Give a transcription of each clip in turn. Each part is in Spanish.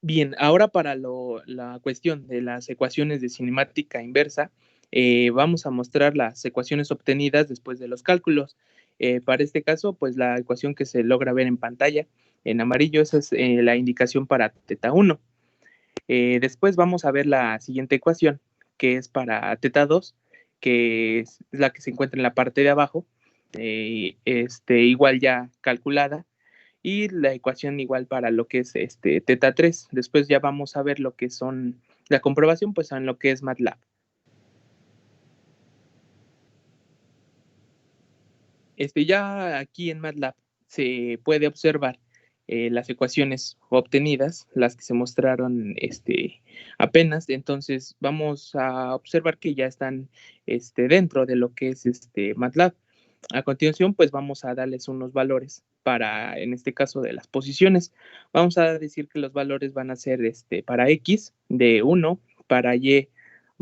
Bien, ahora para la cuestión de las ecuaciones de cinemática inversa, vamos a mostrar las ecuaciones obtenidas después de los cálculos. Para este caso, pues la ecuación que se logra ver en pantalla en amarillo, esa es la indicación para teta 1. Después vamos a ver la siguiente ecuación, que es para teta 2, que es la que se encuentra en la parte de abajo, igual ya calculada, y la ecuación igual para lo que es teta 3. Después ya vamos a ver lo que son la comprobación, pues en lo que es MATLAB. Ya aquí en MATLAB se puede observar las ecuaciones obtenidas, las que se mostraron apenas. Entonces vamos a observar que ya están dentro de lo que es MATLAB. A continuación, pues vamos a darles unos valores para, en este caso, de las posiciones. Vamos a decir que los valores van a ser para X de 1, para Y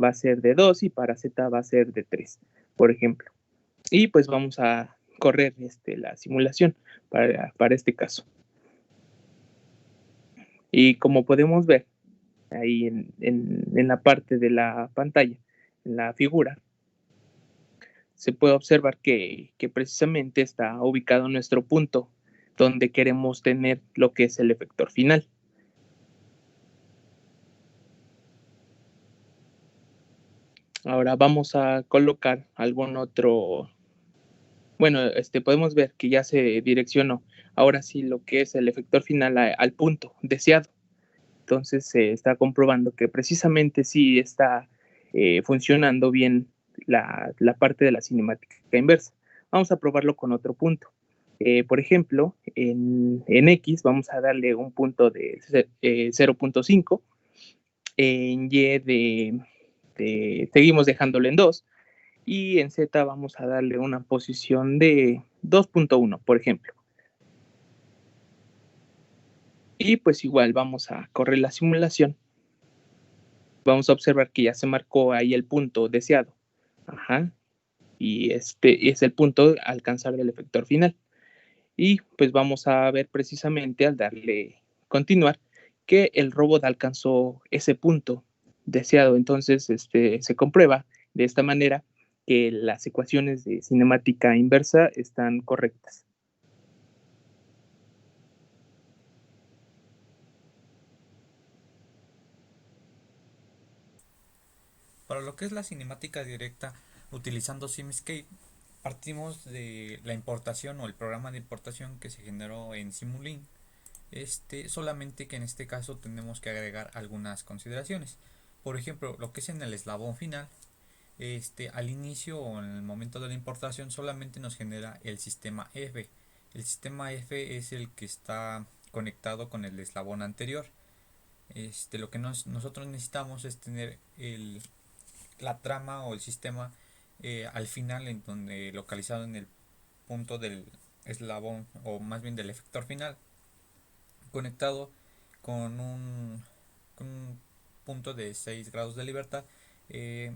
va a ser de 2 y para Z va a ser de 3, por ejemplo. Y pues vamos a correr la simulación para este caso. Y como podemos ver ahí en la parte de la pantalla, en la figura, se puede observar que precisamente está ubicado nuestro punto donde queremos tener lo que es el efector final. Ahora vamos a colocar algún otro, bueno, podemos ver que ya se direccionó ahora sí lo que es el efector final al punto deseado. Entonces se está comprobando que precisamente sí está funcionando bien la parte de la cinemática inversa. Vamos a probarlo con otro punto. Por ejemplo, en X vamos a darle un punto de 0.5, en Y seguimos dejándolo en 2 y en Z vamos a darle una posición de 2.1, por ejemplo. Y pues igual vamos a correr la simulación. Vamos a observar que ya se marcó ahí el punto deseado. Ajá. Y este es el punto a alcanzar del efector final. Y pues vamos a ver precisamente al darle continuar que el robot alcanzó ese punto deseado. Entonces, se comprueba de esta manera que las ecuaciones de cinemática inversa están correctas. Para lo que es la cinemática directa utilizando Simscape, partimos de la importación o el programa de importación que se generó en Simulink. Solamente que en este caso tenemos que agregar algunas consideraciones. Por ejemplo, lo que es en el eslabón final, al inicio o en el momento de la importación solamente nos genera el sistema F. El sistema F es el que está conectado con el eslabón anterior. Lo que nosotros necesitamos es tener la trama o el sistema al final, en donde localizado en el punto del eslabón o más bien del efector final, conectado con un punto de 6 grados de libertad eh,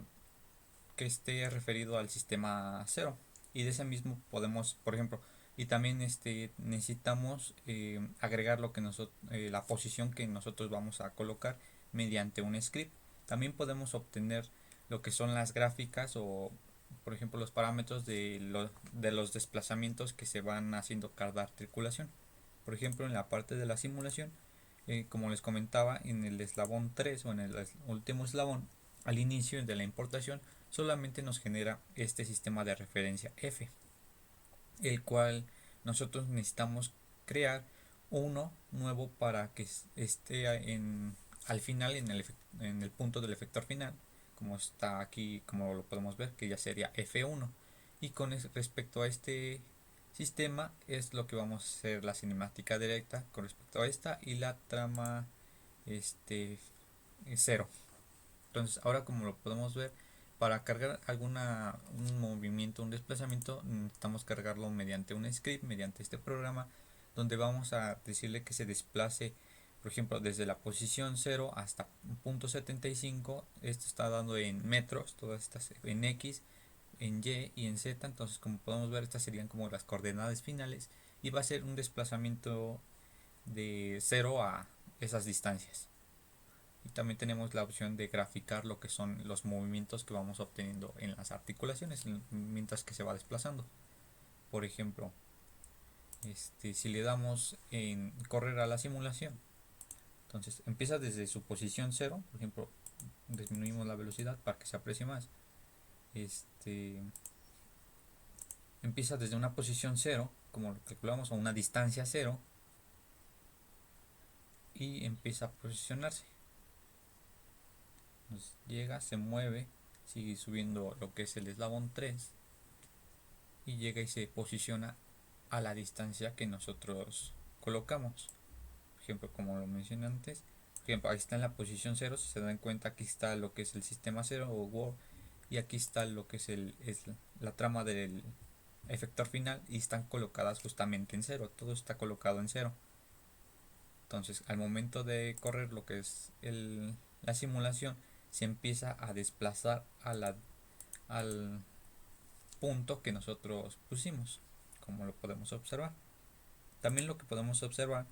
que esté referido al sistema cero. Y de ese mismo podemos, por ejemplo, y también necesitamos agregar lo que la posición que nosotros vamos a colocar mediante un script. También podemos obtener lo que son las gráficas o por ejemplo los parámetros de los desplazamientos que se van haciendo cada articulación. Por ejemplo, en la parte de la simulación, como les comentaba, en el eslabón 3 o en el último eslabón, al inicio de la importación, solamente nos genera este sistema de referencia F, el cual nosotros necesitamos crear uno nuevo para que esté al final, en el punto del efector final, como está aquí, como lo podemos ver, que ya sería F1. Y con respecto a este sistema es lo que vamos a hacer la cinemática directa con respecto a esta y la trama este cero. Entonces ahora como lo podemos ver, para cargar un movimiento, un desplazamiento, necesitamos cargarlo mediante un script, mediante este programa, donde vamos a decirle que se desplace, por ejemplo, desde la posición 0 hasta punto 75. Esto está dando en metros, todas estas en X, en Y y en Z. Entonces, como podemos ver, estas serían como las coordenadas finales y va a ser un desplazamiento de 0 a esas distancias. Y también tenemos la opción de graficar lo que son los movimientos que vamos obteniendo en las articulaciones mientras que se va desplazando. Por ejemplo, si le damos en correr a la simulación, entonces empieza desde su posición cero. Por ejemplo, disminuimos la velocidad para que se aprecie más. Empieza desde una posición cero, como lo calculamos, a una distancia cero, y empieza a posicionarse. Entonces, llega, se mueve, sigue subiendo lo que es el eslabón 3 y llega y se posiciona a la distancia que nosotros colocamos. Por ejemplo, como lo mencioné antes, por ejemplo, ahí está en la posición 0. Si se dan cuenta, aquí está lo que es el sistema 0 o Word, y aquí está lo que es la trama del efector final, y están colocadas justamente en 0. Todo está colocado en 0. Entonces, al momento de correr lo que es la simulación, se empieza a desplazar al punto que nosotros pusimos, como lo podemos observar. También lo que podemos observar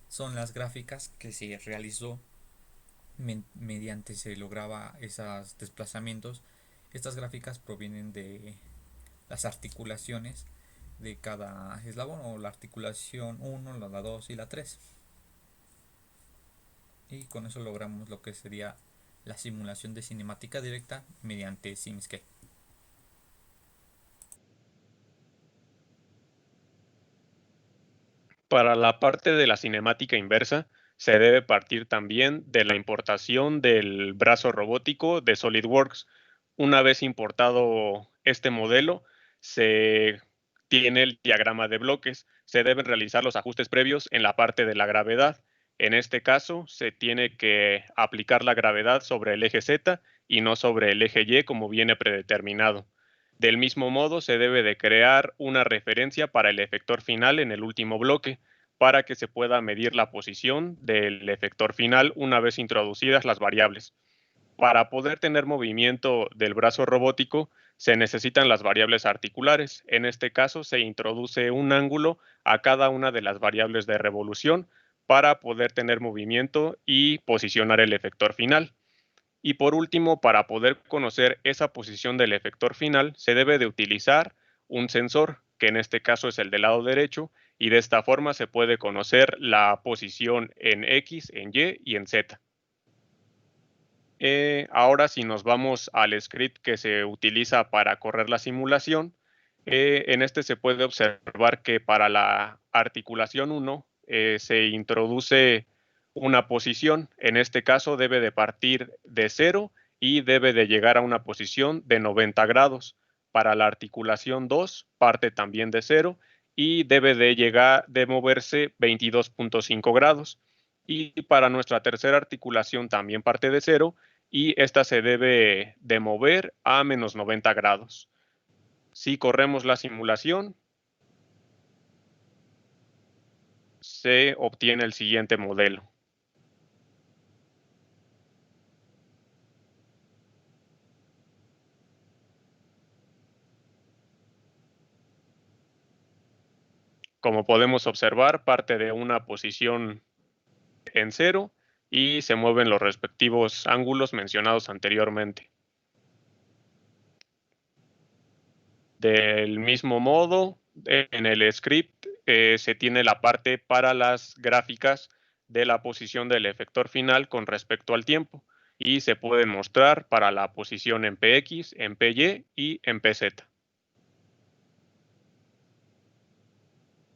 son las gráficas que se realizó mediante se lograba esos desplazamientos. Estas gráficas provienen de las articulaciones de cada eslabón, o la articulación 1, la 2 y la 3. Y con eso logramos lo que sería la simulación de cinemática directa mediante SimScape. Para la parte de la cinemática inversa, se debe partir también de la importación del brazo robótico de SolidWorks. Una vez importado este modelo, se tiene el diagrama de bloques. Se deben realizar los ajustes previos en la parte de la gravedad. En este caso, se tiene que aplicar la gravedad sobre el eje Z y no sobre el eje Y, como viene predeterminado. Del mismo modo, se debe de crear una referencia para el efector final en el último bloque, para que se pueda medir la posición del efector final una vez introducidas las variables. Para poder tener movimiento del brazo robótico, se necesitan las variables articulares. En este caso, se introduce un ángulo a cada una de las variables de revolución para poder tener movimiento y posicionar el efector final. Y por último, para poder conocer esa posición del efector final, se debe de utilizar un sensor, que en este caso es el del lado derecho, y de esta forma se puede conocer la posición en X, en Y y en Z. Ahora, si nos vamos al script que se utiliza para correr la simulación, en este se puede observar que para la articulación 1 se introduce una posición. En este caso debe de partir de 0 y debe de llegar a una posición de 90 grados. Para la articulación 2 parte también de 0 y debe de moverse 22.5 grados. Y para nuestra tercera articulación también parte de 0 y esta se debe de mover a menos 90 grados. Si corremos la simulación, se obtiene el siguiente modelo. Como podemos observar, parte de una posición en 0 y se mueven los respectivos ángulos mencionados anteriormente. Del mismo modo, en el script se tiene la parte para las gráficas de la posición del efector final con respecto al tiempo y se pueden mostrar para la posición en PX, en PY y en PZ.